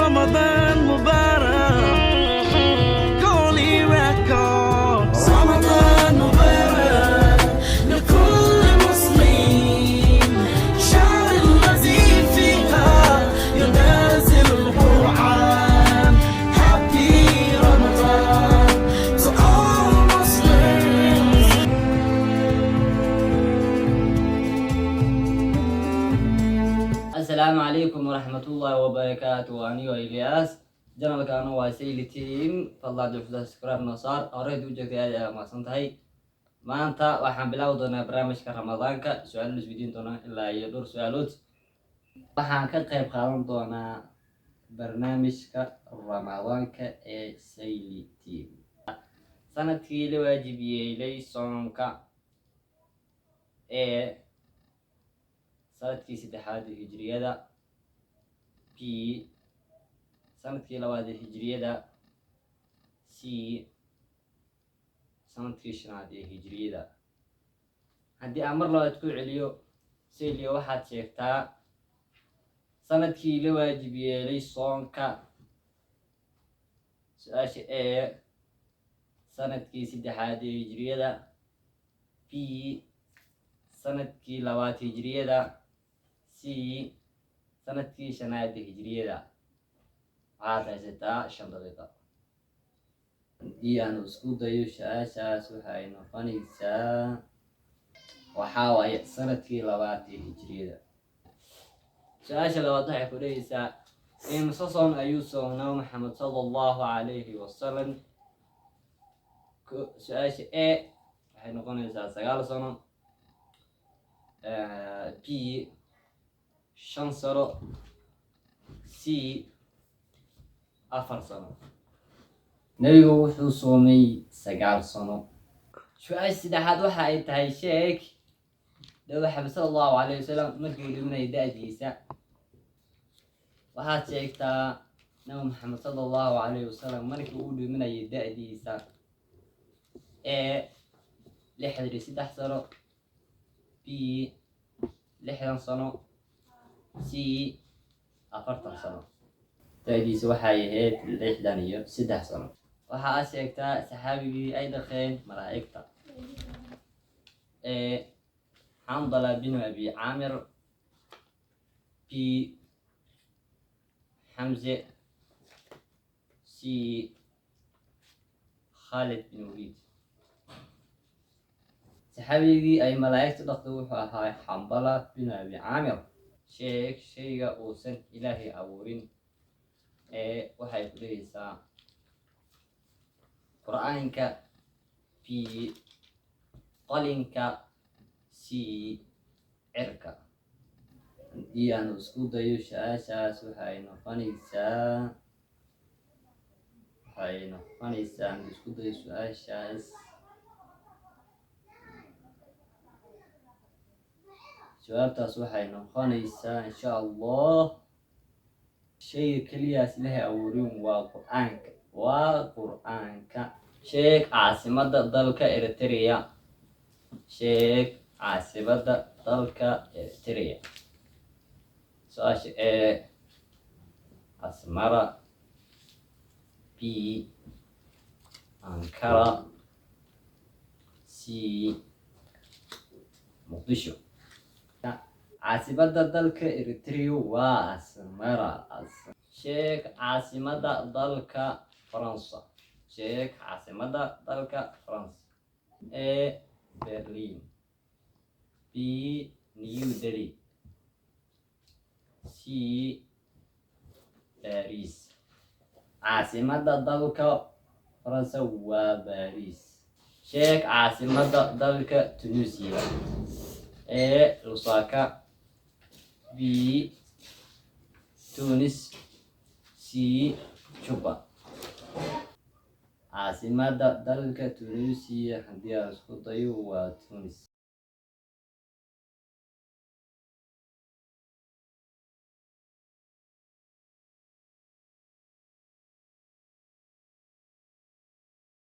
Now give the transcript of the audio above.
رمضان مبارك قولي ريكوردز رمضان مبارك لكل مسلم شهر الذي فيها ينازل القرآن Happy Ramadan to all Muslims. السلام عليكم ورحمة الله وبركاته. أنا إلياس جنرال كانوا واسيلي تيم فالله دفع سكراب نصار أريد وجهك يا ما سنتهي ما أنت وحن بلاودنا برامج كرمضان سؤال الجديد دونا إلا يدور سؤالات وحن كقيب قانون دونا برنامج كرمضان كسيلي تيم سنة كيلو واجبي لي صنك sanadkii saddexaad ee hijriyada b sanadkii labaad ee hijriyada c sanadkii shanaad ee hijriyada. haddii aan mar labaad ku celiyo seliyo waxaad sheegtaa sanadkii la waajib yeelay soonka. su-aasha a sanadkii saddexaad ee hijriyada, b sanadkii labaad hijriyada, c sanadkii shanaad hijriyada. waxaad haysataa 5 daqiiqo. haddii aan isku dayo su-aashaas waxay noqonaysaa waxaa waaye sanadkii labaad hijriyada. su-aasha labaad waxay ku dhehaysaa imisa soon ayuu soomnaa maxamed sallallahu calayhi wasalam. su-aasha a waxay noqonaysaa 9 sano, b 5 sano, c 4 sano. nebigu wuxuu soomay 9 sano. su-aasha saddexaad waxa ay tahay sheeg nabi maxamed sallallahu calayhi wasalam markii dhimanayay da-diisa. waxaad sheegtaa nabi maxamed sallallahu calayhi wasalam markii uu dhimanayay da-diisa. a 63 sano, b 60 sano, c 40 sano. da-diisa waxay ahayd 63 sano. waxa aad sheegtaa saxaabigii ay dhaqeen malaa'igta. a xandala bin abi caamir, b xamse, c khalid bin waliid. saxaabigii ay malaa'igtu dhaqday wuxuu ahaa xambala bin abi caamir. sheeg shayga uusan ilaahay abuurin. waxay ku dhehaysaa qur-aanka, b qalinka, c cirka. haddii aan isku dayo su-aashaas waxay noqonaysaa aan isku dayo su-aashaas jawaabtaas waxay noqonaysaa insha allah shayga keliyaas ilaahay abuurin waa qur-aanka. sheeg caasimada dalka Eritrea. sheeg caasimada dalka Eritrea. su-aasha a asmara, b ankara, c muqdisho. caasimada dalka Eritrea waa Asmara. sheeg caasimada dalka Faransa. sheeg caasimada dalka Faransa. a Berlin, b New Delhi, c Paris. caasimada dalka Faransa waa Paris. sheeg caasimada dalka Tunisia. a Lusaka, b Tunis, c Juba. caasimada dalka Tunisia haddii aan isku dayo waa Tunis.